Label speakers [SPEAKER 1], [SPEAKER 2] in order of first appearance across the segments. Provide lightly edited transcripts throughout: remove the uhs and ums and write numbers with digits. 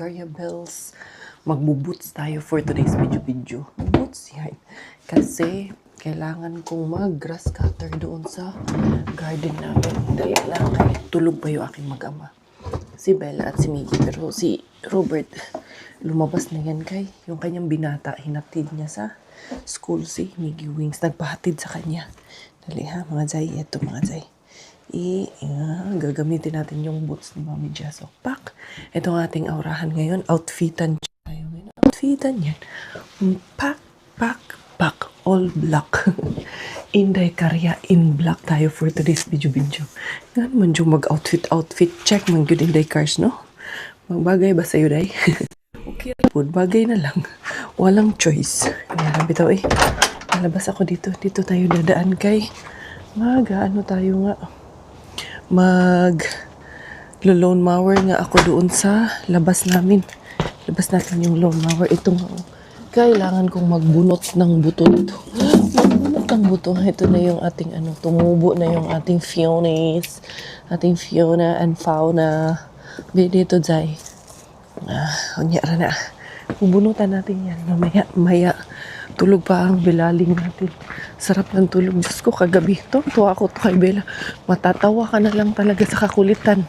[SPEAKER 1] Carya Bells. Magbo-boots tayo for today's video. Boots yan. Kasi kailangan kong mag-grass cutter doon sa garden namin. Dali lang. Tulog pa yung aking mag-ama. Si Bella at si Miggy. Pero si Robert, lumabas na yan kay yung kanyang binata. Hinatid niya sa school si Miggy Wings. Nagpahatid sa kanya. Dali ha, mga Zay. Ito mga Zay. Gagamitin natin yung boots ni Mami Jazz. So, pak. Ito ang ating aurahan ngayon. Outfitan tayo ngayon. Outfitan yan. Pak. All black. Inday Carya in black tayo for today's video. Nga naman yung mag-outfit. Check man good Inday Cars, no? Magbagay ba sa'yo, day? Okay po, bagay na lang. Walang choice. Ngayon, bitaw eh. Malabas ako dito. Dito tayo dadaan kay ano tayo nga. Mag-lawn mower nga ako doon sa labas namin. Labas natin yung lawn mower. Itong kailangan kong magbunot ng buto dito. Magbunot ng buto. Ito na yung ating tumubo na yung ating Fionis. Ating Fiona and Fauna. Dito, Zay. Unyara na. Bubunutan natin yan. Maya. Tulog pa ang bilaling natin. Sarap ng tulog. Diyos ko, kagabi. Tuwa ako kay Bella. Matatawa ka na lang talaga sa kakulitan.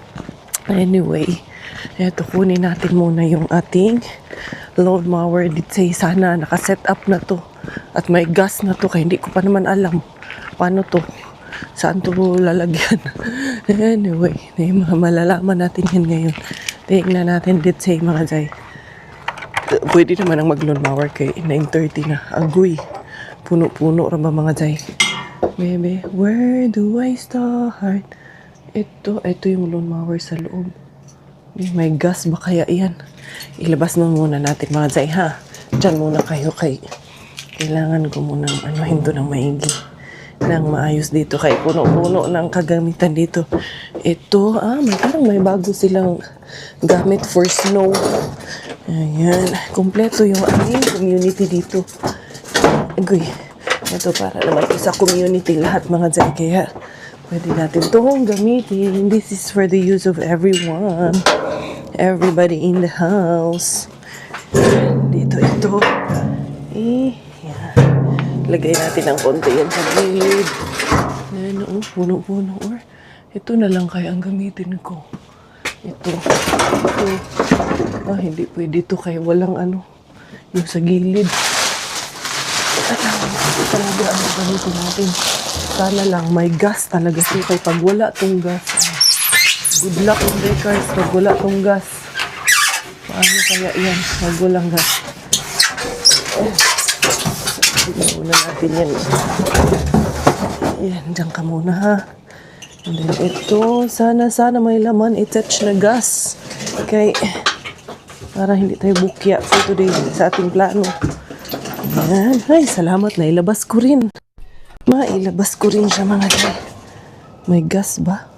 [SPEAKER 1] Anyway, eto kunin natin muna yung ating lawn mower. Say, sana nakaset up na to. At may gas na to. Kaya hindi ko pa naman alam paano to. Saan to lalagyan. Anyway, malalaman natin yan ngayon. Tingnan natin say mga Zay. Pwede naman ang mag-lawn mower kay 9:30 na. Agoy. Puno-puno ra ba mga Zay? Baby, where do I start? Ito yung lawn mower sa loob. May gas ba kaya yan? Ilabas na muna natin mga Zay ha. Diyan muna kayo kay kailangan ko muna hinto ng maigi. Nang maayos dito kay puno-puno ng kagamitan dito. Ito, parang may bago silang gamit for snow. Ayan, kompleto yung aming community dito. Agoy, ito para naman sa community lahat mga Zay. Kaya pwede natin itong gamitin. This is for the use of everyone. Everybody in the house. Dito ito. Lagay natin ng konti yan sa gilid. Puno-puno. Or ito na lang kaya ang gamitin ko. Ito. Hindi pwede ito kaya walang yung sa gilid. Ito talaga ang gamitin natin. Sana lang may gas talaga siya kaya pag wala tong gas. Good luck in the cars pag wala tong gas. Paano kaya yan pag walang gas? Tignan muna natin yan. Yan, dyan ka muna ha. And then ito, sana may laman i-touch na gas. Okay. Para hindi tayo bukya for today sa ating plano. Yan. Ay, salamat na ilabas ko rin. Mailabas ko rin siya mga Zay. May gas ba?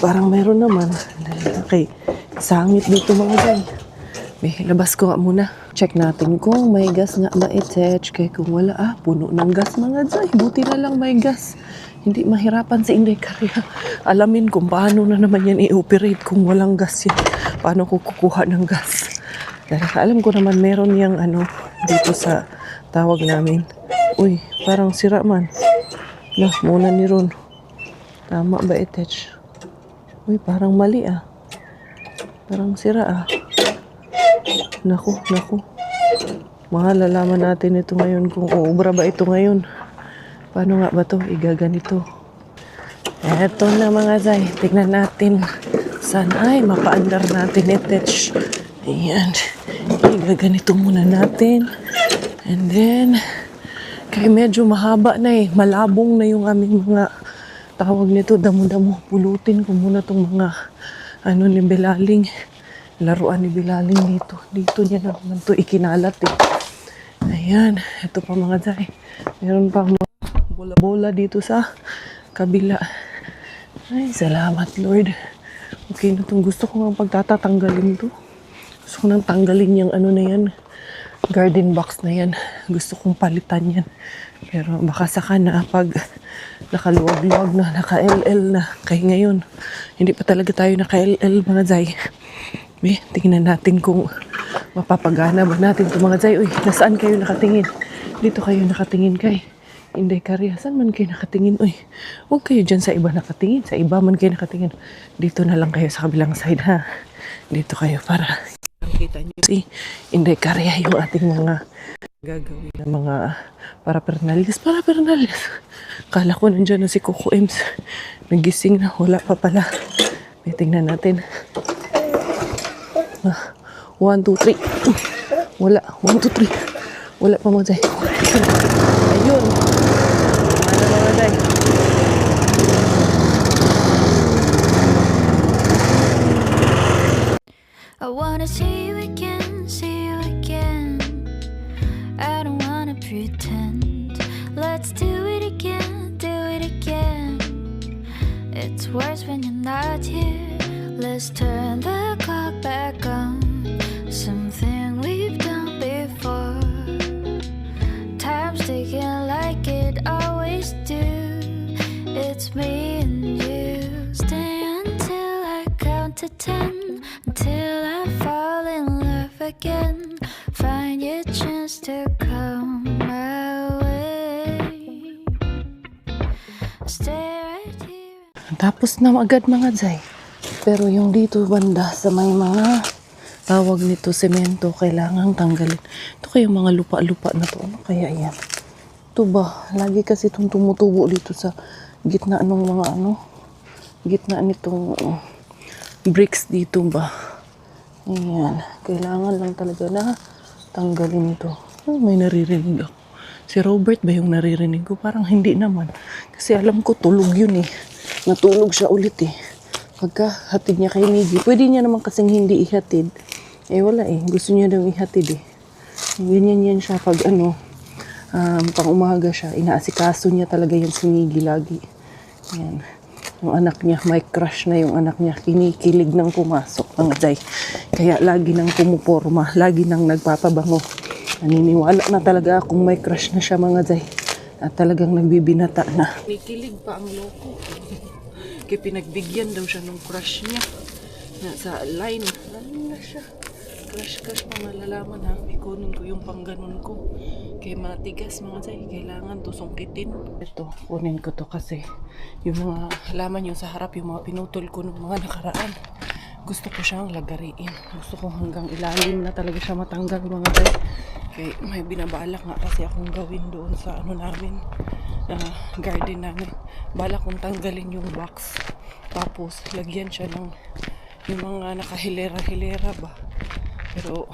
[SPEAKER 1] Parang mayroon naman. Okay. Sangit dito mga Zay. Labas ko nga muna. Check natin kung may gas nga ma-attach. Kaya kung wala, puno ng gas mga Zay. Buti na lang may gas. Hindi mahirapan si Inday Carya. Alamin kung paano na naman yan i-operate kung walang gas yan. Paano ko kukuha ng gas. Dahil alam ko naman meron yung dito sa tawag namin. Uy, parang sira man. Muna ni Ron. Tama ba attach? Uy, parang mali Parang sira Naku. Malalaman natin ito ngayon kung uubra ba ito ngayon. Paano nga ba ito? Igaganito. Eto na mga Zay. Tignan natin. Sana mapaandar natin i-touch. Ayan. Igaganito muna natin. And then, kaya medyo mahaba na malabong na yung aming mga tawag nito. Damo-damo. Pulutin ko muna itong mga ni Bilaling. Laruan ni Bilaling dito. Dito niya naman ito ikinalat Ayan. Ito pa mga Zay. Meron pa mga bola-bola dito sa kabila. Ay, salamat Lord. Okay na itong gusto ko nga pagtatatanggalin to. Gusto ko nang tanggalin yung na yan. Garden box na yan. Gusto kong palitan yan. Pero baka saka na pag nakaluwag-luwag na, naka-LL na. Kaya ngayon, hindi pa talaga tayo naka-LL mga Zay. Tingnan natin kung mapapagana ba natin ito mga Zay. Uy, nasaan kayo nakatingin? Dito kayo nakatingin kay. Hindi Karya, saan man kayo nakatingin? Uy, huwag kayo dyan sa iba nakatingin. Sa iba man kayo nakatingin. Dito na lang kayo sa kabilang side ha. Dito kayo para kita nyo si Inday Karya yung ating mga gagawin na mga paraphernalis. Kala ko nandiyan na si Coco Ems. Nagising na, wala pa pala. May tingnan natin. 1, 2, 3. Wala, 1, 2, 3. Wala pa mga Zay. Ayun. Wala mga Zay.
[SPEAKER 2] I wanna see you again, see you again. I don't wanna pretend. Let's do it again, do it again. It's worse when you're not here. Let's turn the clock back on. Something we've done before. Time's ticking like it always do. It's me and you. Stay until I count to 10. Until I fall in love again. Find your chance to come my way. Stay right here.
[SPEAKER 1] Tapos na agad mga Zay. Pero yung dito banda sa may mga tawag nito semento, kailangang tanggalin. Ito kaya mga lupa-lupa na to. Ano kaya yan? Ito ba? Lagi kasi itong tumutubo dito sa gitna ng mga gitna nitong bricks dito ba? Ayan. Kailangan lang talaga na tanggalin ito. Oh, may naririnig ako. Si Robert ba yung naririnig ko? Parang hindi naman. Kasi alam ko tulog yun eh. Natulog siya ulit eh. Pagka hatid niya kay Miggy. Pwede niya naman kasing hindi ihatid. Eh wala eh. Gusto niya daw ihatid eh. Ganyan yan siya pag pang umaga siya. Inaasikaso niya talaga yan si Miggy lagi. Ayan. Yung anak niya, may crush na yung anak niya. Kinikilig nang pumasok mga Zay. Kaya lagi nang pumuporma. Lagi nang nagpapabango. Naniniwala na talaga akong may crush na siya mga Zay. At talagang nagbibinata na. Kinikilig pa ang loko. Kaya pinagbigyan daw siya ng crush niya. Sa line. Ano na siya? Crush pa malalaman ha. Ikunin ko yung pangganon ko. Kaya matigas mga Zay. Kailangan to sungkitin. Ito, kunin ko to kasi yung mga halaman yung sa harap, yung mga pinutol ko ng mga nakaraan. Gusto ko siyang lagariin. Gusto ko hanggang ilalim na talaga siya matanggal mga Zay. Kaya may binabalak nga kasi akong gawin doon sa namin. Garden namin. Balak kong tanggalin yung box. Tapos lagyan siya ng yung mga nakahilera-hilera ba. Pero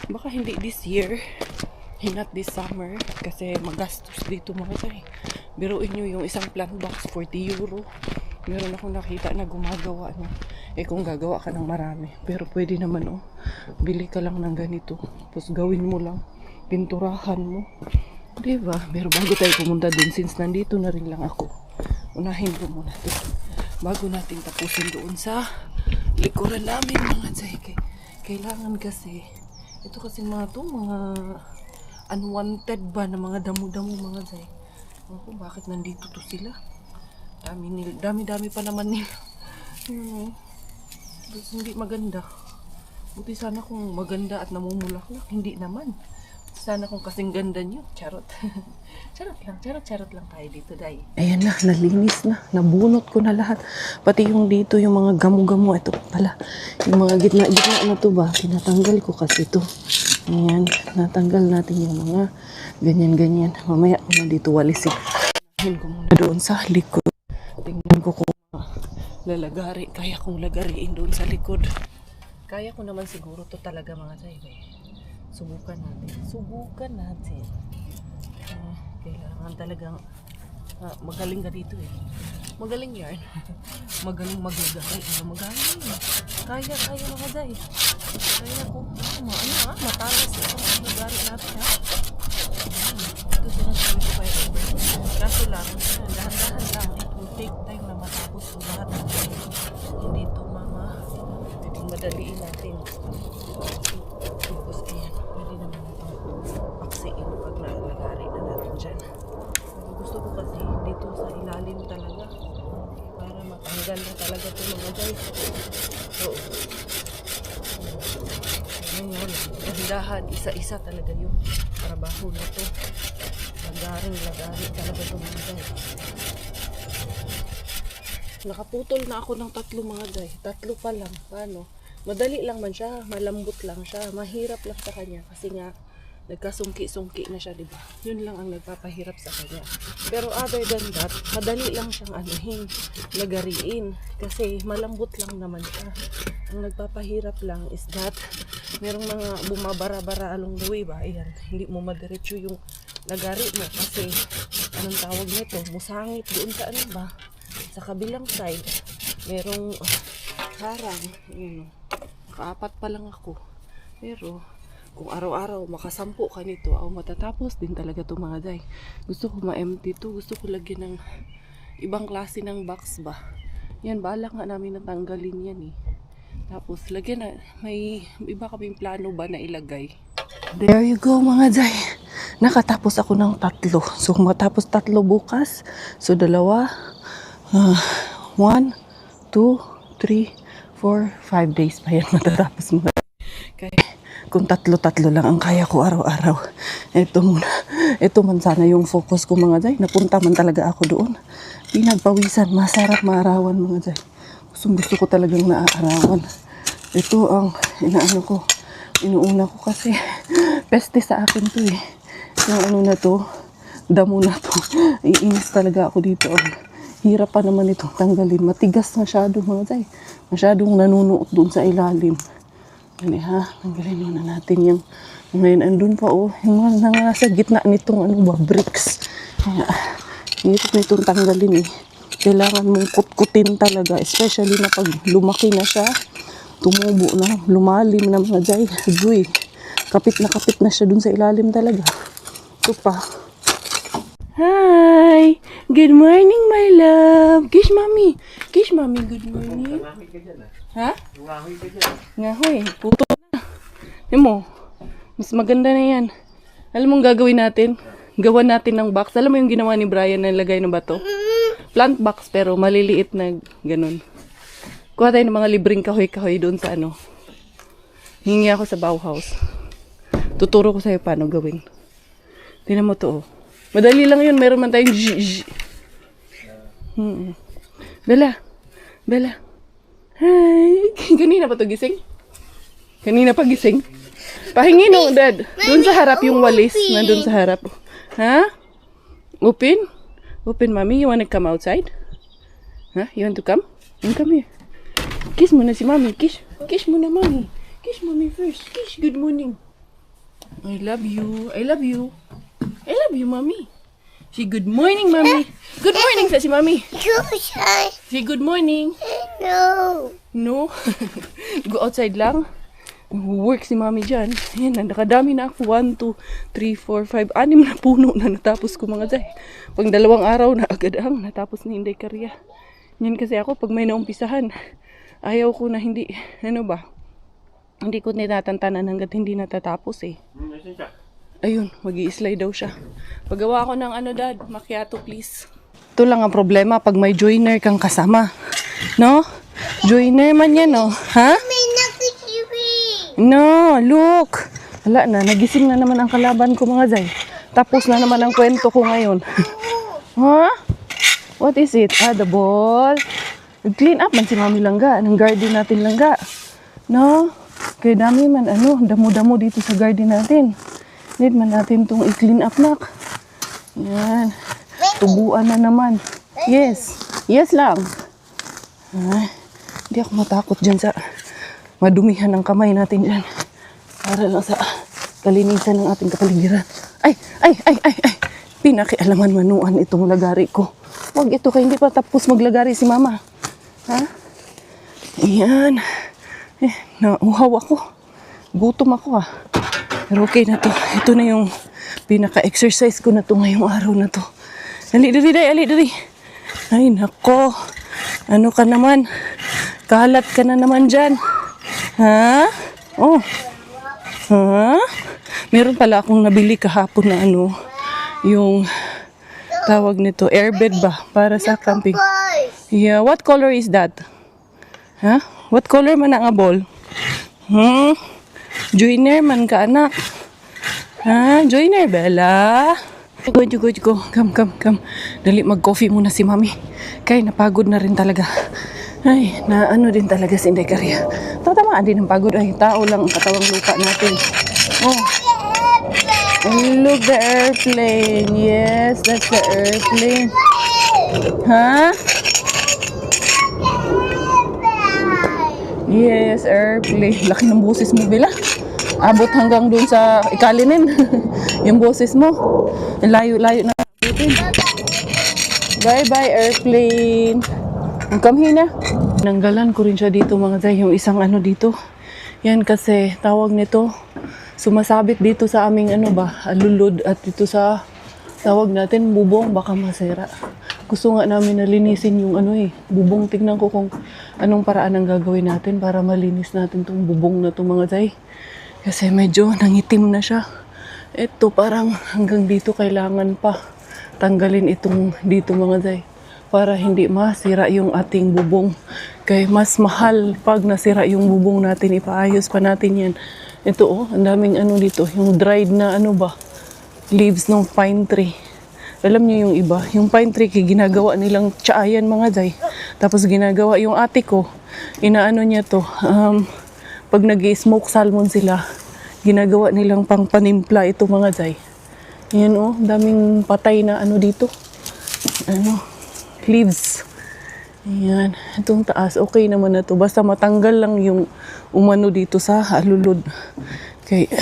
[SPEAKER 1] baka hindi this year, not this summer, kasi magastos dito mga Zay. Biruin nyo yung isang plant box, 40 euro. Meron akong nakita na gumagawa no. Kung gagawa ka ng marami. Pero pwede naman bili ka lang ng ganito. Tapos gawin mo lang. Pinturahan mo. Diba? Pero bago tayo pumunta dun, since nandito na rin lang ako, unahin ko muna ito. Bago natin tapusin doon sa likuran namin mga Zay. Kailangan kasi, ito kasi mga unwanted ba na mga damo-damo mga Zay. Ako, bakit nandito to sila? Dami-dami pa naman nila. Hindi maganda. Buti sana kung maganda at namumulaklak. Hindi naman. Sana kung kasing ganda nyo. Charot. Charot lang tayo dito, Day. Ayan na, nalinis na. Nabunot ko na lahat. Pati yung dito, yung mga gamo-gamo. Ito pala. Yung mga gitna-gitna na to ba? Tinatanggal ko kasi ito. Ayan. Natanggal natin yung mga ganyan-ganyan. Mamaya ko na dito walisin. Tingnan ko muna doon sa likod. Tingnan ko kung lalagari. Kaya kong lagariin doon sa likod. Kaya ko naman siguro to talaga mga Zay. Subukan natin. Kailangan talagang magaling ka dito eh. Magaling yan. Magaling maglagay. Magaling. Kaya mga Zay. Kaya ko. Matalas ito. Maglagari natin ha. Ito sinasabi ko kayo. Kaso lang, dahan-dahan lang. It will take time na matapos ang lahat. Hindi ito madaliin natin. Tapos ayan. Pwede naman itong paksiin pag nalagari na natin dyan. Gusto ko kasi dito sa ilalim talaga. Para matanggal na talaga ito mga guys. So, Dahan, isa-isa talaga yung trabaho na to. Lagaring talaga ito mga day. Nakaputol na ako ng 3 mga day. 3 pa lang. Paano? Madali lang man siya. Malambot lang siya. Mahirap lang sa kanya. Kasi nga, nagkasungki-sungki na siya, diba? Yun lang ang nagpapahirap sa kanya. Pero other than that, madali lang siyang anuhin, lagariin. Kasi malambot lang naman siya. Ang nagpapahirap lang is that merong mga bumabara-bara along the way ba? Ayan, hindi mo madiretso yung lagari mo. Kasi, anong tawag nito? Musangit doon sa ano ba? Sa kabilang side, merong harang. Yun, kaapat pa lang ako. Pero, kung araw-araw makasampu ka nito, matatapos din talaga ito mga day. Gusto ko ma-empty to. Gusto ko lagyan ng ibang klase ng box ba. Yan, balak nga namin natanggalin yan eh. Tapos, lagyan na, may iba kaming plano ba na ilagay. There you go mga day. Nakatapos ako ng 3. So, matapos 3 bukas. So, 2. 1, 2, 3, 4, 5 days pa yan matatapos mga day. Kaya, kung 3 lang ang kaya ko araw-araw. Ito muna. Ito man sana yung focus ko mga day. Napunta man talaga ako doon. Pinagpawisan. Masarap maarawan mga day. Gusto ko talagang naaarawan. Ito ang inaano ko. Inuuna ko kasi peste sa akin to eh. Yung ano na to, damo na to. Iinis talaga ako dito. Hirap pa naman itong tanggalin. Matigas masyado mga day. Masyadong nanunuot doon sa ilalim. Ano ha, tanggalin muna natin yung ngayon andun pa yung mga nasa gitna nitong ano ba, bricks. Kaya, hirap na itong tanggalin eh. Kailangan mong kutkutin talaga, especially na pag lumaki na siya, tumubo na, lumalim na mga jay. Agoy, kapit na siya dun sa ilalim talaga. Ito pa. Hi! Good morning, my love! Kiss mommy! Kiss mommy, good morning. Ha? Ngahoy, puto na. Yan mo, mas maganda na yan. Alam mong gagawin natin? Gawan natin ng box. Alam mo yung ginawa ni Brian na lagay ng bato? Plant box pero maliliit na ganun. Kuha tayo ng mga libreng kahoy-kahoy doon sa ano. Hingi ako sa Bauhaus. Tuturo ko sa'yo paano gawin. Tingnan mo to. Madali lang yun. Meron man tayong Bella. Bella. Hi. Kanina pa to gising? Kanina pa gising? Pahingi no, Dad. Doon sa harap yung walis. Nandun sa harap. Ha? Open? Open, Mommy. You wanna come outside? Huh? You want to come? You come here. Kiss muna si Mommy. Kiss. Kiss muna, Mommy. Kiss Mommy first. Kiss. Good morning. I love you. I love you. I love you, Mommy. Say good morning, Mommy. Good morning sa si Mommy. Say good morning.
[SPEAKER 2] No.
[SPEAKER 1] No? Go outside lang. Work si Mommy dyan. Ayan, nakadami na ako. 1, 2, 3, 4, 5, 6 na puno na natapos ko mga day. Pag 2 araw na agad ang natapos ni Inday Karya. Yan kasi ako, pag may naumpisahan, ayaw ko na hindi, ano ba, hindi ko nitatantanan hanggat hindi natatapos eh. Ayun, mag-i-slide daw siya. Paggawa ko ng ano, Dad, macchiato please. Ito lang ang problema pag may joiner kang kasama. No? Joiner man yan, no? Ha? No, look. Wala na, nagising na naman ang kalaban ko mga Zay. Tapos na naman ang kwento ko ngayon. Ha? What is it? The ball. Clean up man si Mami Langga. Ang garden natin Langga. No? Kaya dami man, damo-damo dito sa garden natin. Need man natin itong i-clean up, nak. Yan. Tubuan na naman. Yes. Yes lang. Hindi ako matakot dyan sa madumihan ng kamay natin dyan. Para lang sa kalinisan ng ating kapaligiran. Ay! Pinakialaman manuan itong lagari ko. Huwag ito, kaya hindi pa tapos maglagari si Mama. Ha? Ayan. Nauhaw ako. Gutom ako Pero okay na to. Ito na yung pinaka-exercise ko na to ngayong araw na to. Ali diri. Ay, nako. Ano ka naman? Kalat ka na naman dyan. Ha? Oh. Ha? Meron pala akong nabili kahapon na yung tawag nito, airbed ba? Para sa camping. Yeah, what color is that? Ha? What color man ang ball? Joiner man ka, anak. Ha? Joiner, Bella? Go. Come. Dali, mag-coffee muna si Mami. Kay, napagod na rin talaga. Ay, na ano din talaga si Inday Karya. Tatamaan din ang pagod. Ay, tao lang ang katawang lupa natin. Oh. And look, the airplane. Yes, that's the airplane. Ha? Yes, airplane. Laki ng boses mo, Bella. Abot hanggang dun sa ikalinin. Yung boses mo. Layo-layo na abutin. Bye-bye, airplane. Come here na. Nanggalan ko rin siya dito mga day. Yung isang ano dito. Yan kasi tawag nito. Sumasabit dito sa aming alulod. At dito sa tawag natin bubong. Baka masira. Gusto nga namin nalinisin yung bubong. Tignan ko kung anong paraan ang gagawin natin para malinis natin tong bubong na to mga day. Kasi medyo nangitim na siya. Ito parang hanggang dito kailangan pa tanggalin itong dito mga day. Para hindi masira yung ating bubong. Kaya mas mahal pag nasira yung bubong natin. Ipaayos pa natin yan. Ito ang daming dito. Yung dried na leaves ng pine tree. Alam niyo yung iba, yung pine tree ginagawa nilang tsaayan mga day. Tapos ginagawa yung ate ko, inaano niya to, pag nag-smoke salmon sila, ginagawa nilang pang panimpla ito mga day. Yan daming patay na dito. Leaves. Ayan, itong taas, okay naman na to. Basta matanggal lang yung umano dito sa alulod. Okay.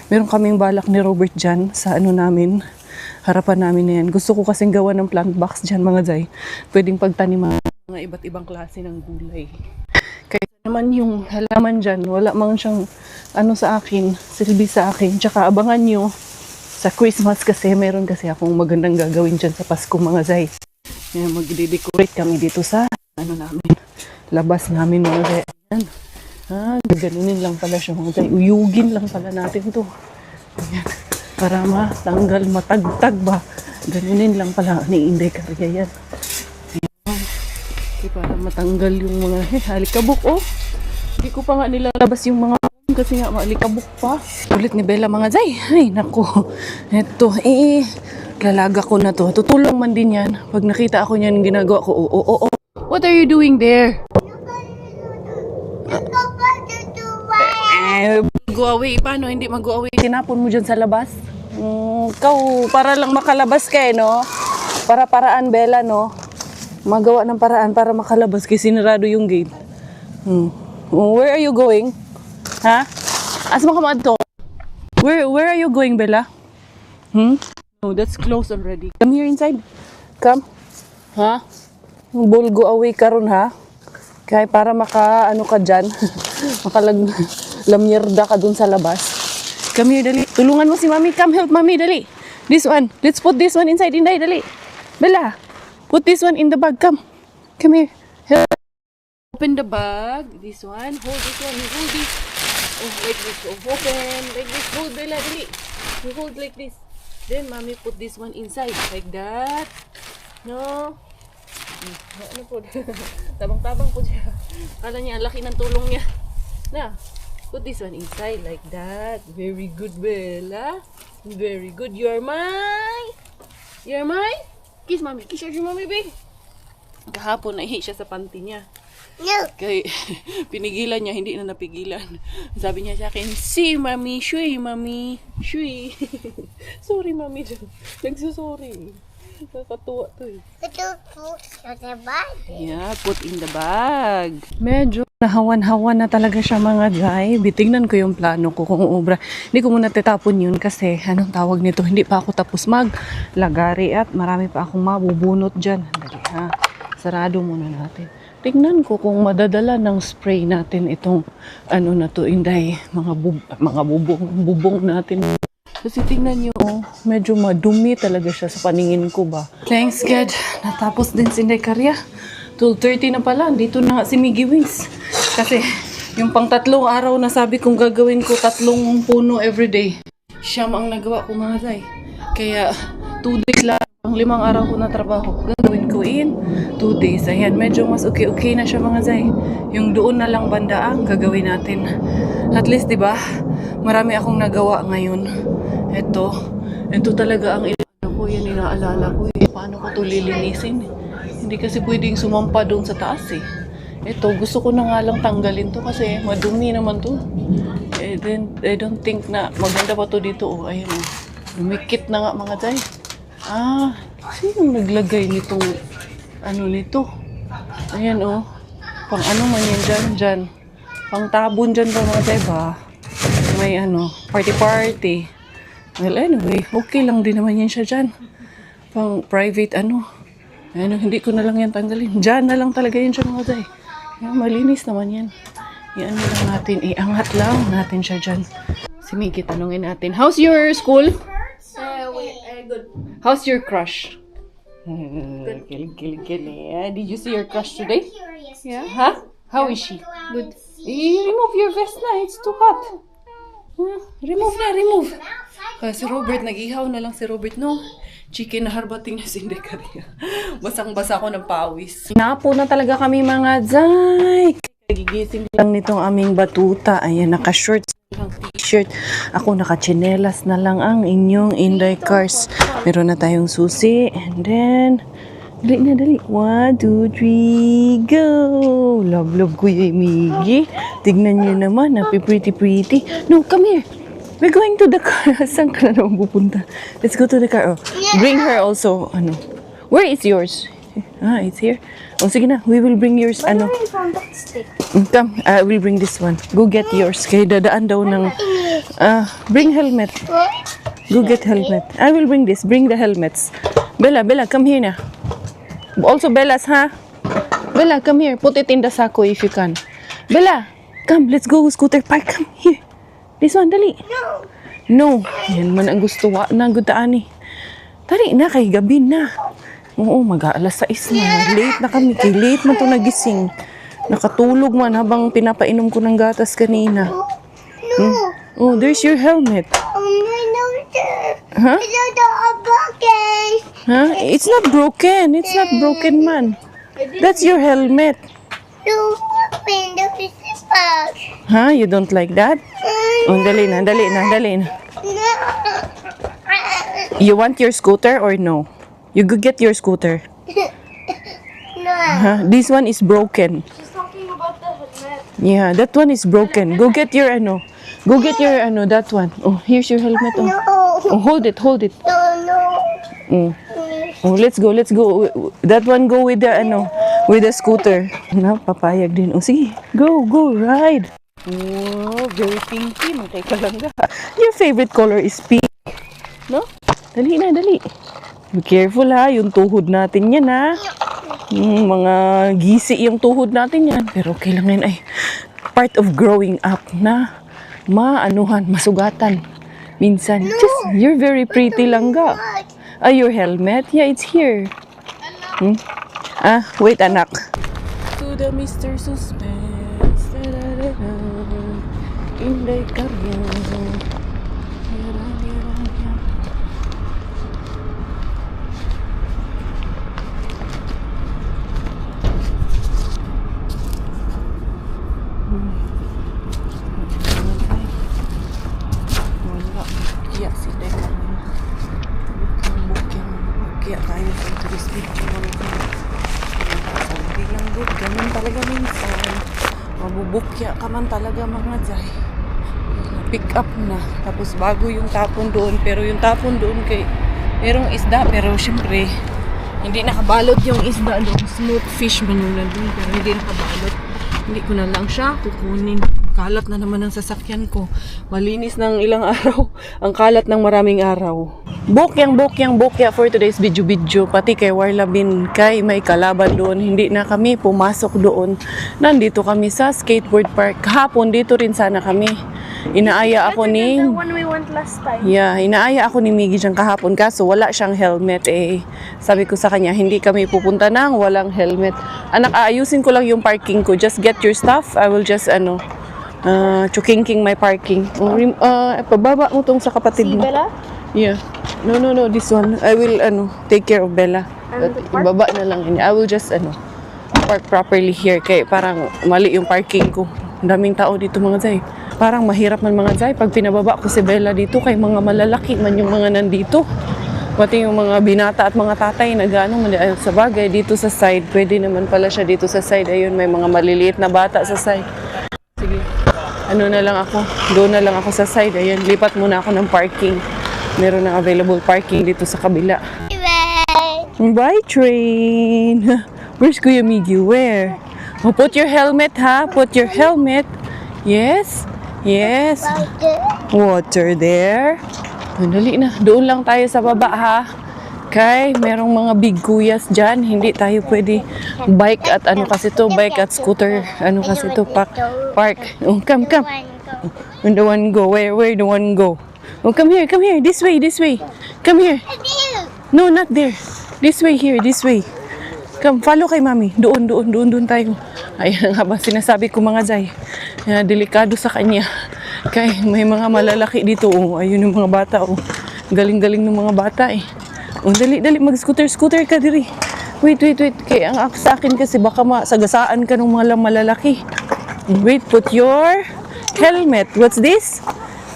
[SPEAKER 1] Meron kaming balak ni Robert dyan sa namin. Harapan namin na yan. Gusto ko kasing gawa ng plant box dyan mga day. Pwedeng pagtaniman mga iba't ibang klase ng gulay. Kaya naman yung halaman dyan, wala mang siyang sa akin, silbi sa akin. Tsaka abangan nyo sa Christmas kasi meron kasi akong magandang gagawin dyan sa Pasko mga day. Yan, magde-decorate kami dito sa namin, labas namin mga day. Ayan. Ganunin lang pala siya mga day. Uyugin lang pala natin to. Ayan. Para matanggal, matagtag ba. Ganunin lang pala ni Inday Karya yan. Ayan. Okay, para matanggal yung mga halikabok. Hindi ko pa nga nilalabas yung mga kasi nga malikabok pa. Ulit ni Bella mga day. Ay nako. Eto lalaga ko na to. Tutulong man din yan. Pag nakita ako niyan ginagawa ko. What are you doing there? Go away. Paano hindi mag-go away? Tinapon mo dyan sa labas. Ikaw, para lang makalabas kayo, no? Para-paraan, Bella, no? Magawa ng paraan para makalabas kasi sinarado yung gate. Where are you going? Ha? Asma ka maadto? Where are you going, Bella? No, that's closed already. Come here inside. Come. Ha? Bull, go away ka ron, ha? Kaya para ka dyan. Lamyerda ka dun sa labas. Come here, dali. Tulungan mo si Mami. Come help Mami, dali. This one. Let's put this one inside, Inday, dali. Bella, put this one in the bag. Come. Come here. Help. Open the bag. This one. Hold this one. You hold this. Like this. Open. Like this. Hold, Bella, dali. You hold like this. Then, Mami, put this one inside. Like that. No. Ano po? Tabang-tabang po siya. Kala niya, laki ng tulong niya. Na. Put this one inside like that. Very good, Bella. Very good. You're mine. You're mine. Kiss Mami. Kiss your Mami, babe. Kahapon, nahihi siya sa panty niya. No. Kaya pinigilan niya, hindi na napigilan. Sabi niya sa akin, si Mami, shui, Mami, shui. Sorry, Mami. Nagsusorry. Nakakatuwa to eh.
[SPEAKER 3] Put in the bag.
[SPEAKER 1] Yeah, put in the bag. Medyo nahawan-hawan na talaga siya mga day. Bitignan ko yung plano ko kung obra. Hindi ko muna tatapon yun kasi anong tawag nito, hindi pa ako tapos maglagari at marami pa akong mabubunot dyan. Dali ha, sarado muna natin. Tignan ko kung madadala ng spray natin itong na to, Inday, mga bubong natin. Kasi tingnan nyo, medyo madumi talaga siya sa paningin ko ba. Thanks God, natapos din si Inday Karya. 12:30 na pala, dito na si Miggy Wings. Kasi yung pang 3 araw na sabi kong gagawin ko 3 puno everyday. Siyam ang nagawa ko mga day. Kaya 2 days lang, ang 5 araw ko na trabaho. Gagawin ko in 2 days. Ayan, medyo mas okay na siya mga day. Yung doon na lang banda ang gagawin natin. At least, diba, marami akong nagawa ngayon. Ito talaga ang ko, yan inaalala ko. Paano ko to lilinisin? Hindi kasi pwedeng sumampa doon sa taas eh. Ito, gusto ko na nga lang tanggalin to kasi madumi naman to. Then, I don't think na maganda pa to dito. Oh, ayun oh. Umikit na nga mga day. Sino naglagay nitong nito? Ayan oh. Pang ano man yan dyan. Pang tabon dyan ba mga day ba? May party. Well, anyway, okay lang din naman yan siya dyan. Pang private hindi ko na lang yan tanggalin. Dyan na lang talaga yan siya mga day. Malinis naman yan. Yan lang natin. Iangat lang natin siya dyan. Si Miggy, tanungin natin. How's your school?
[SPEAKER 3] Good.
[SPEAKER 1] How's your crush? Kilig. Did you see your crush today?
[SPEAKER 3] Yeah.
[SPEAKER 1] Huh? How is she?
[SPEAKER 3] Good.
[SPEAKER 1] Remove your vest na. It's too hot. Remove. Si Robert, nag-ihaw na lang si Robert, no? Chicken na harbating na sindikaria. Basang-basa ko ng pawis. Napo na talaga kami mga zay. Gigising lang nitong aming batuta. Ayan, naka-shorts lang, t-shirt. Ako naka-chinelas na lang ang inyong Inday Cars. Meron na tayong susi. And then, dali. 1, 2, 3, go! Love ko yung Miggy. Tignan niyo naman, pretty. No, come here. We're going to the car. Saan ka na naman pupunta? Let's go to the car. Oh, bring her also. Where is yours? It's here. Oh, sige na. We will bring yours.
[SPEAKER 3] Where you found that stick?
[SPEAKER 1] Come. I will bring this one. Go get yours. Kaya dadaan daw ng... bring helmet. Go get helmet. I will bring this. Bring the helmets. Bella, come here na. Also, Bella's, ha? Bella, come here. Put it in the sako if you can. Bella, come. Let's go. Scooter park. Come here. This one, dali. No. Yan man ang gusto na gutaan eh. Dali na, kay gabi na. Oo, mag-aalas 6 na. Late na kami. Late man to nagising. Nakatulog man habang pinapainom ko ng gatas kanina.
[SPEAKER 3] No.
[SPEAKER 1] Oh, there's your helmet.
[SPEAKER 3] No.
[SPEAKER 1] Huh?
[SPEAKER 3] It's not broken.
[SPEAKER 1] Huh? It's not broken. It's not broken, man. That's your helmet.
[SPEAKER 3] No, open the fish box.
[SPEAKER 1] Huh? You don't like that? Oh, dali na.
[SPEAKER 3] No.
[SPEAKER 1] You want your scooter or no? You go get your scooter.
[SPEAKER 3] No.
[SPEAKER 1] Huh? This one is broken.
[SPEAKER 3] She's talking about the helmet.
[SPEAKER 1] Yeah, that one is broken. Go get your Go get your that one. Oh, here's your helmet. Oh,
[SPEAKER 3] No.
[SPEAKER 1] oh hold it.
[SPEAKER 3] No.
[SPEAKER 1] Mm. Oh, let's go. That one go with the with the scooter. Papayag din. Oh, sige. Go, ride. Oh, very pinky. Matay ka lang ga. Your favorite color is pink. No? Dali. Be careful ha, yung tuhod natin yan ha. Mga gisi yung tuhod natin yan. Pero okay lang yan ay part of growing up na masugatan. Minsan. Just, you're very pretty lang ga. Your helmet? Yeah, it's here. Wait anak. To the Mr. Suspense. Inday Karyo. Kaya si Inday Karyo. Kaya tayo sa tourist video. Sabi lang good. Ganun talaga minsan. Mabubukya ka man talaga mga jay. Pick up na. Tapos bago yung tapon doon. Pero yung tapon doon kay merong isda. Pero syempre, hindi nakabalot yung isda doon. Smooth fish man yung nandun. Pero hindi nakabalot. Hindi ko na lang siya kukunin. Kalat na naman ang sasakyan ko. Malinis ng ilang araw. Ang kalat ng maraming araw. Bukyang for today's video. Pati kay Warlabin kay may kalaban doon. Hindi na kami pumasok doon. Nandito kami sa skateboard park. Kahapon dito rin sana kami. Inaaya ako ni...
[SPEAKER 3] The one we went last time.
[SPEAKER 1] Yeah, inaaya ako ni Miggy dyan kahapon. Kaso wala siyang helmet eh. Sabi ko sa kanya, hindi kami pupunta nang walang helmet. Anak, aayusin ko lang yung parking ko. Just get your stuff. I will just chukingking my parking. Pababa mo tong sa kapatid mo.
[SPEAKER 3] Bella?
[SPEAKER 1] Yeah. No. This one. I will, take care of Bella.
[SPEAKER 3] And the park?
[SPEAKER 1] Ibaba na lang. I will just, park properly here. Kaya parang mali yung parking ko. Ang daming tao dito mga zay. Parang mahirap man mga Zay pag pinababa ko si Bella dito kay mga malalaki man yung mga nandito. Pati yung mga binata at mga tatay na gano'ng sa bagay dito sa side. Pwede naman pala siya dito sa side. Ayun, may mga maliliit na bata sa side. Sige, ano na lang ako. Doon na lang ako sa side. Ayun, lipat muna ako ng parking. Meron na available parking dito sa kabila. Bye, train! Where's Kuya Miggy? Where? Oh, put your helmet, ha? Put your helmet. Yes? Yes. Water there. Dali na. Doon lang tayo sa baba, ha? Kay, merong mga big kuyas dyan. Hindi tayo pwede bike at ano kasi to, bike at scooter. Ano kasi to, park. Oh, come. When the one go? Where the one go? Oh, come here. This way. Come here. No, not there. This way here, this way. Come, follow kay mami. Doon tayo. Ayan nga ba, sinasabi ko mga Zay. Delikado sa kanya. Kay, may mga malalaki dito. Oh, ayun yung mga bata. Oh. Galing-galing ng mga bata eh. Oh, dali, mag-scooter ka diri. Wait. Kaya ang sa akin kasi baka masagasaan ka ng mga malalaki. Wait, put your helmet. What's this?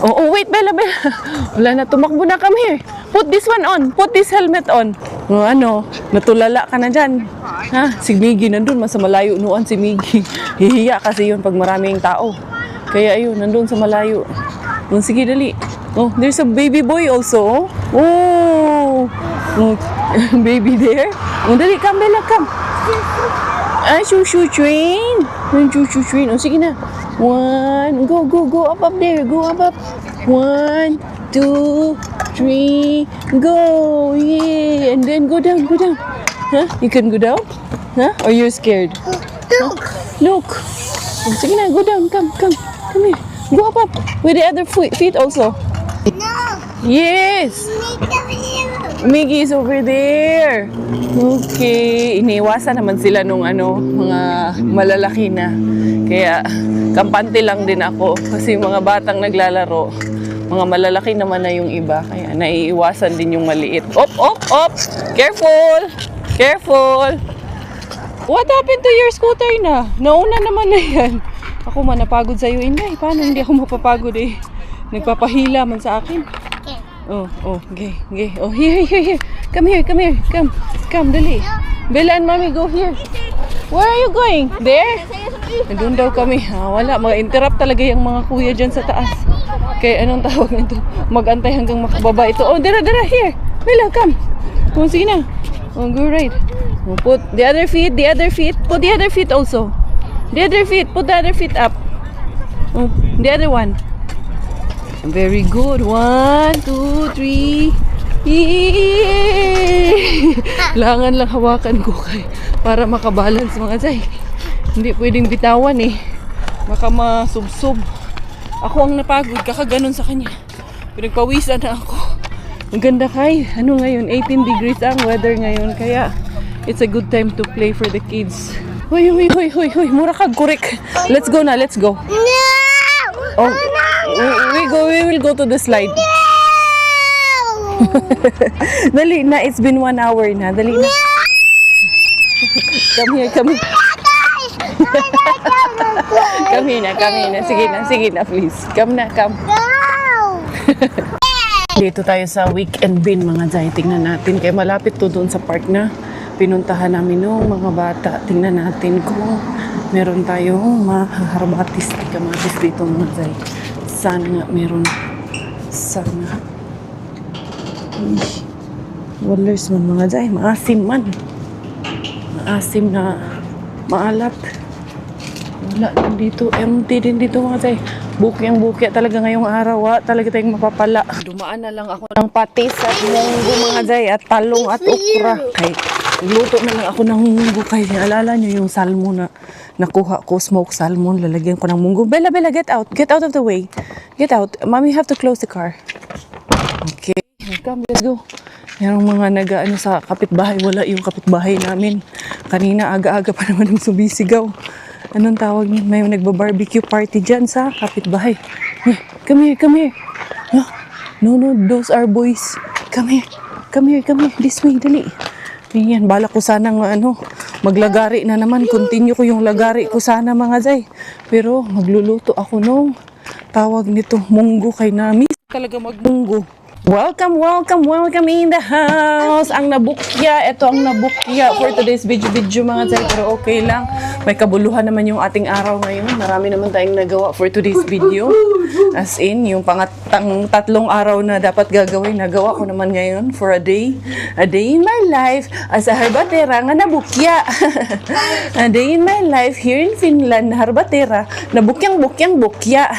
[SPEAKER 1] Oh, wait, Bella. Wala na, tumakbo na. Come here. Put this one on. Put this helmet on. Oh, ano, natulala ka na dyan. Ha? Si Miggy nandun, mas malayo noon si Miggy. Hihiya kasi yun pag maraming tao. Kaya ayun, nandun sa malayo. Oh, sige, dali. Oh, there's a baby boy also. Oh, baby there. Oh, dali, come, Bella, come. Ay, shoo train. Shoo train. Oh, sige na. 1, go up there. Go up. 1, 2, 3, go. Yeah. And then go down. Huh? You can go down? Huh? Or you're scared? Look. Oh, sige na, go down. Come here. Go up. With the other feet also.
[SPEAKER 3] No.
[SPEAKER 1] Yes. Miggy is over there. Okay. Iniiwasan naman sila nung mga malalaki na. Kaya kampante lang din ako kasi mga batang naglalaro. Mga malalaki naman na yung iba. Kaya naiiwasan din yung maliit. Op. Careful. What happened to your scooter na? Nauna naman na yan. Ako man napagod sa'yo, Inday. Paano hindi ako mapapagod eh? Nagpapahila man sa akin. Oh, okay. Oh, here. Come here. Come, dali. Bella and Mommy, go here. Where are you going? There? Doon daw kami. Wala, mag-interrupt talaga yung mga kuya dyan sa taas. Kaya anong tawag nito? Mag-antay hanggang makababa ito. Oh, dara, here. Bella, come. Oh, sige na. Oh, go right. Oh, put the other feet. Put the other feet also. The other feet. Put the other feet up. Oh, the other one. Very good. 1, 2, 3. Yay! Langan lang hawakan ko para makabalance mga Zay. Hindi pwedeng bitawan eh. Baka masubsob. Ako ang napagod, kakaganon sa kanya. Pinagpawisan na ako. Ang ganda kay. Ano ngayon? 18 degrees ang weather ngayon. Kaya it's a good time to play for the kids. Hoy. Mura kag korek. Let's go na.
[SPEAKER 3] No.
[SPEAKER 1] Oh, we will go to the slide. Dali na, it's been 1 hour na. Dali na. Come here. Come here na. Sige na, please. Come na. Dito tayo sa weekend bin mga Zay. Tingnan natin. Kaya malapit to doon sa park na pinuntahan namin nung mga bata. Tingnan natin kung meron tayong kamatis dito mga Zay. Sana nga meron. Wallers man mga Zay. Maasim na maalat. Wala din dito. Empty din dito mga Zay. Bukyang-bukya talaga ngayong araw. Talaga tayong mapapala. Dumaan na lang ako ng patis at munggo mga Zay. At talong at okra. Kay luto na lang ako ng munggo. Kay alala nyo yung salmon na nakuha ko. Smoked salmon. Lalagyan ko ng munggo. Bella, get out. Get out of the way. Get out. Mommy, have to close the car. Okay. Come, let's go. Merong mga nag-ano sa kapitbahay. Wala yung kapitbahay namin. Kanina aga-aga pa naman yung sumisigaw. Anong tawag niya? May nagba-barbecue party dyan sa kapitbahay. Come here. No, those are boys. Come here. This way, dali. Yan, bala ko sanang maglagari na naman. Continue ko yung lagari ko sana mga Zay. Pero magluluto ako nung tawag nito, munggo kay nami. Talaga magmunggo. Welcome in the house. Ang nabukya, ito ang nabukya for today's video mga zay. Pero okay lang. May kabuluhan naman yung ating araw ngayon. Marami naman tayong nagawa for today's video. As in, yung tatlong araw na dapat gagawin, nagawa ko naman ngayon for a day. A day in my life as a harbatera nga nabukya. A day in my life here in Finland na harbatera, nabukyang bukya.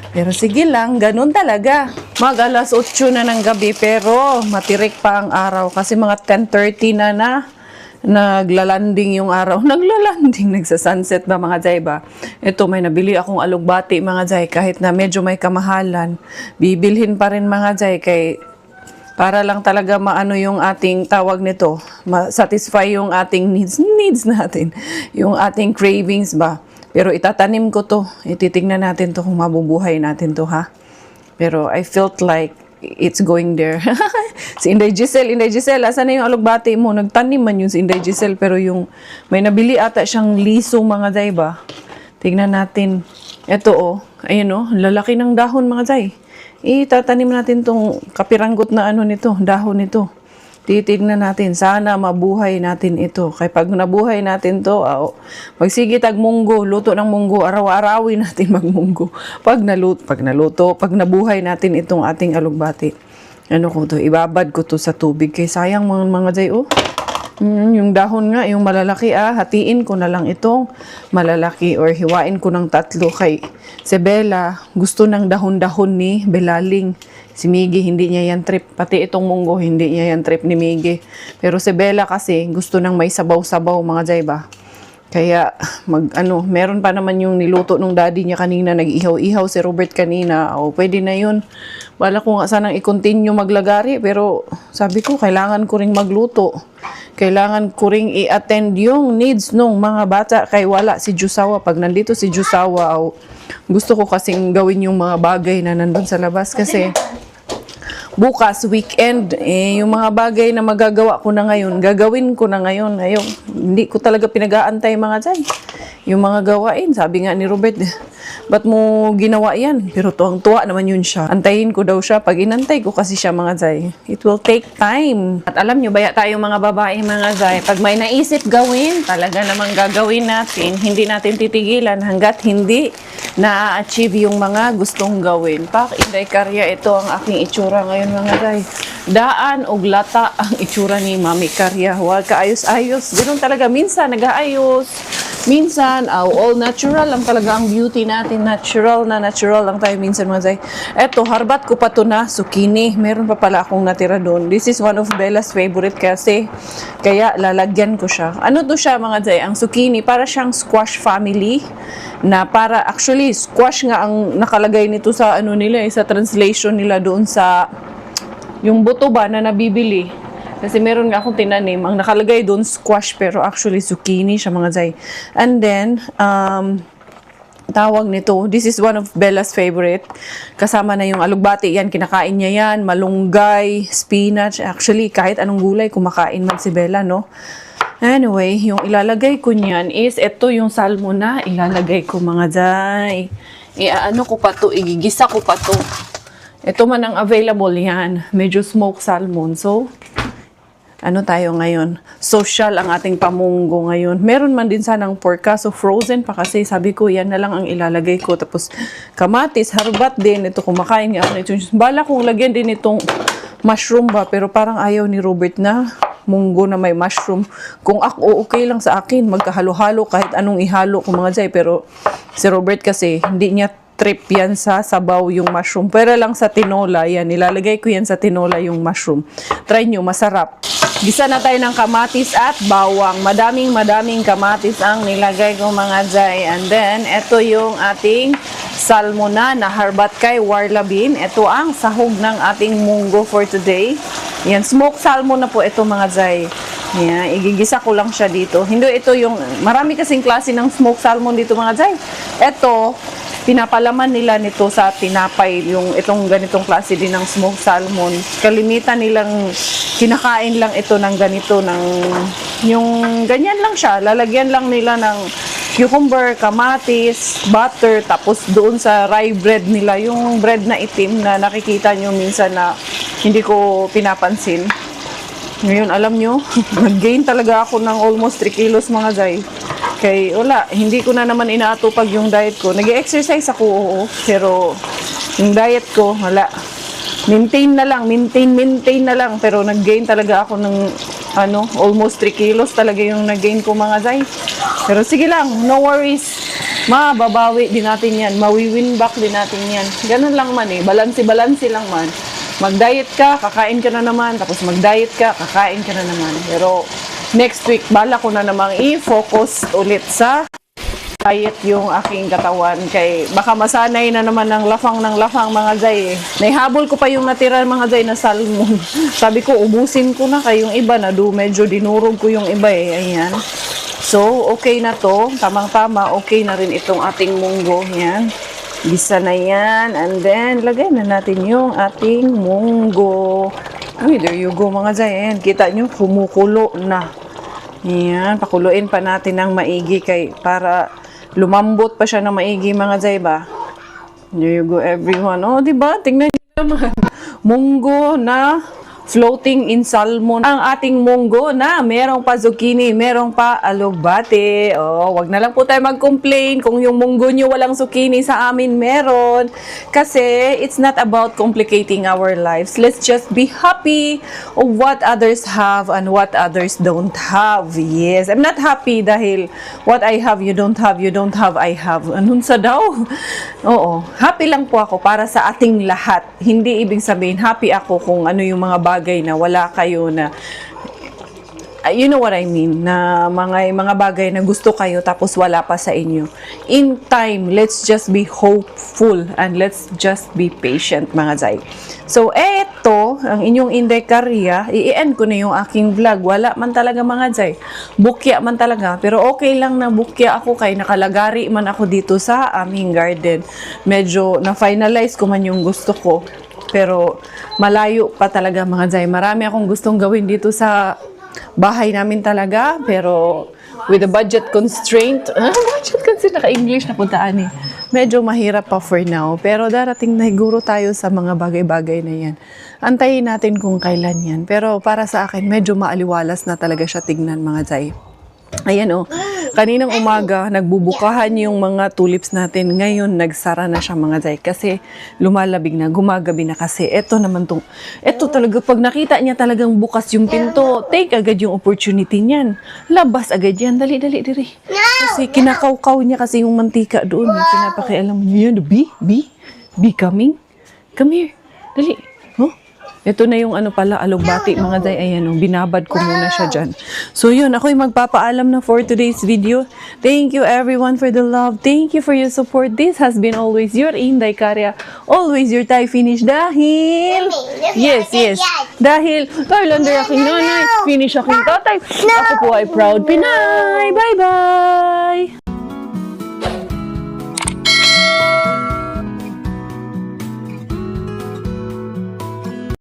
[SPEAKER 1] Pero sige lang, ganun talaga. Mag-alas 8 na ng gabi pero matirik pa ang araw kasi mga 10:30 na naglalanding yung araw. Naglalanding, nagsa-sunset ba mga zay ba? Ito, may nabili akong alugbati mga zay kahit na medyo may kamahalan. Bibilhin pa rin mga zay kay para lang talaga maano yung ating tawag nito, ma-satisfy yung ating needs natin, yung ating cravings ba. Pero itatanim ko to. Ititingnan natin to kung mabubuhay natin to, ha? Pero I felt like it's going there. Si Inday Giselle, asan na yung alugbati mo? Nagtanim man yun si Inday Giselle, pero yung may nabili ata siyang liso mga zay ba? Tingnan natin. Ito ayun lalaki ng dahon mga zay. Itatanim natin tong kapiranggot na nito, dahon nito. Titignan natin. Sana mabuhay natin ito. Kaya pag nabuhay natin to, magsige tag munggo, luto ng munggo, araw-arawin natin magmunggo. Pag nabuhay natin itong ating alugbati. Ibabad ko to sa tubig. Kaya sayang mga jay, yung dahon nga, yung malalaki, hatiin ko na lang itong malalaki or hiwain ko ng 3 kay si Bella. Gusto ng dahon-dahon ni Belaling. Si Miggy, hindi niya yan trip. Pati itong munggo, hindi niya yan trip ni Miggy. Pero si Bella kasi, gusto ng may sabaw-sabaw, mga jay ba? Kaya, meron pa naman yung niluto nung daddy niya kanina. Nag-ihaw-ihaw si Robert kanina. Pwede na yun. Wala ko nga sanang i-continue maglagari. Pero, sabi ko, kailangan ko ring magluto. Kailangan ko ring i-attend yung needs nung mga bata. Kay wala si Jusawa. Pag nandito si Jusawa, gusto ko kasing gawin yung mga bagay na nandun sa labas. Kasi, bukas, weekend, yung mga bagay na magagawa ko na ngayon, gagawin ko na ngayon. Hindi ko talaga pinag-aantay mga dyan. Yung mga gawain, sabi nga ni Robert, ba't mo ginawa yan? Pero tuwang-tuwa naman yun siya. Antayin ko daw siya. Pag inantay ko kasi siya mga zay, it will take time. At alam nyo, baya tayong mga babae mga zay, pag may naisip gawin, talaga namang gagawin natin. Hindi natin titigilan hanggat hindi na-achieve yung mga gustong gawin. Inday Karya, ito ang aking itsura ngayon mga zay. Daan o lata ang itsura ni Mami Karya. Huwag kaayos-ayos. Ganun talaga. Minsan nag-aayos. Minsan, all natural lang talaga ang beauty natin. Natural lang tayo minsan mga zay. Eto, harbat ko pa to na zucchini. Meron pa pala akong natira doon. This is one of Bella's favorite kasi. Kaya lalagyan ko siya. Ano to siya mga zay? Ang zucchini, para siyang squash family. Actually, squash nga ang nakalagay nito sa nila, sa translation nila doon sa yung buto ba na nabibili. Kasi meron nga akong tinanim. Ang nakalagay doon, squash, pero actually zucchini siya mga zay. And then, tawag nito, this is one of Bella's favorite. Kasama na yung alugbati, yan, kinakain niya yan. Malunggay, spinach. Actually, kahit anong gulay, kumakain man si Bella, no? Anyway, yung ilalagay ko niyan is, ito yung salmon na ilalagay ko mga zay. Igigisa ko pa to. Ito man ang available yan. Medyo smoked salmon. So, tayo ngayon? Social ang ating pamunggo ngayon. Meron man din sanang pork, so frozen pa kasi sabi ko yan na lang ang ilalagay ko. Tapos kamatis, harbat din. Ito kumakain nga ako nito. Bala kong lagyan din itong mushroom ba, pero parang ayaw ni Robert na munggo na may mushroom. Kung ako, okay lang sa akin. Magkahalo-halo kahit anong ihalo ko mga jay. Pero si Robert kasi hindi niya trip yan sa sabaw yung mushroom. Pero lang sa tinola, yan. Nilalagay ko yan sa tinola yung mushroom. Try nyo, masarap. Gisa na tayo ng kamatis at bawang. Madaming kamatis ang nilagay ko mga jay. And then, ito yung ating salmona na harbat kay Warla Bean. Ito ang sahog ng ating munggo for today. Yan, smoked salmon na po ito mga jay. Yan, igigisa ko lang siya dito. Hindi ito yung, marami kasing klase ng smoked salmon dito mga jay. Ito, pinapalaman nila nito sa tinapay, yung itong ganitong klase din ng smoked salmon. Kalimitan nilang kinakain lang ito ng ganito, yung ganyan lang siya. Lalagyan lang nila ng
[SPEAKER 4] cucumber, kamatis, butter, tapos doon sa rye bread nila, yung bread na itim na nakikita nyo minsan na hindi ko pinapansin. Ngayon, alam nyo, nag-gain talaga ako ng almost 3 kilos mga Zay. Kaya wala, hindi ko na naman inaatupag yung diet ko. Nag-exercise ako, oo, pero yung diet ko, wala. Maintain na lang, maintain na lang. Pero nag-gain talaga ako ng almost 3 kilos talaga yung nag-gain ko mga Zay. Pero sige lang, no worries. Mababawi din natin yan. Mawi-win back din natin yan. Ganun lang man eh. Balanse-balanse lang man. Mag-diet ka, kakain ka na naman. Tapos mag-diet ka, kakain ka na naman. Pero next week, bala ko na namang i-focus ulit sa diet yung aking katawan. Kay baka masanay na naman ng lafang mga Zay eh. Naihabol ko pa yung natira mga Zay na salmon. Sabi ko, ubusin ko na kayong iba na medyo dinurog ko yung iba eh. Ayan. So, okay na to. Tamang-tama, okay na rin itong ating munggo. Yan. Bisa na yan. And then, lagay na natin yung ating munggo. Uy, there you go mga Zay. Ayan, kita nyo, kumukulo na. Ayan, pakuluin pa natin ng maigi para lumambot pa siya ng maigi mga Zay ba? There you go everyone. Oh, diba? Tingnan nyo naman. Munggo na floating in salmon. Ang ating munggo na merong pa zucchini, merong pa alugbate. Oh, wag na lang po tayo mag-complain kung yung munggo nyo walang zucchini, sa amin meron. Kasi it's not about complicating our lives. Let's just be happy of what others have and what others don't have. Yes, I'm not happy dahil what I have, you don't have, I have. Anong sa daw? Oo, happy lang po ako para sa ating lahat. Hindi ibig sabihin happy ako kung ano yung mga bagay na wala kayo na you know what I mean, na mga bagay na gusto kayo tapos wala pa sa inyo. In time, let's just be hopeful and let's just be patient mga Zay. So, eto, ang inyong Inday Karya, i-end ko na yung aking vlog. Wala man talaga mga Zay. Bukya man talaga. Pero okay lang na bukya ako kay nakalagari man ako dito sa aming garden. Medyo na-finalize ko man yung gusto ko. Pero malayo pa talaga mga Zay. Marami akong gustong gawin dito sa bahay namin talaga, pero with the budget constraint, budget constraint, naka-English na puntaan eh. Medyo mahirap pa for now, pero darating na siguro tayo sa mga bagay-bagay na yan. Antayin natin kung kailan yan. Pero para sa akin, medyo maaliwalas na talaga siya tignan mga Zay. Ayan oh, kaninang umaga, nagbubukahan yung mga tulips natin. Ngayon, nagsara na siya mga Zay. Kasi lumalabig na, gumagabi na kasi. Ito naman tong, ito talaga, pag nakita niya talagang bukas yung pinto, take agad yung opportunity niyan. Labas agad yan. Dali, diri. Kasi kinakaukaw niya kasi yung mantika doon. Pinapakialam niya yan. Be coming. Come here. Dali. Oh. Ito na yung alugbati mga Zay. Ayan, binabad ko muna siya dyan. So yun, ako'y magpapaalam na for today's video. Thank you everyone for the love. Thank you for your support. This has been always your Inday Karya. Always your Thai finish dahil... Yes. Dahil under aking nanay, finish aking tatay. Ako po ay proud Pinay. Bye-bye!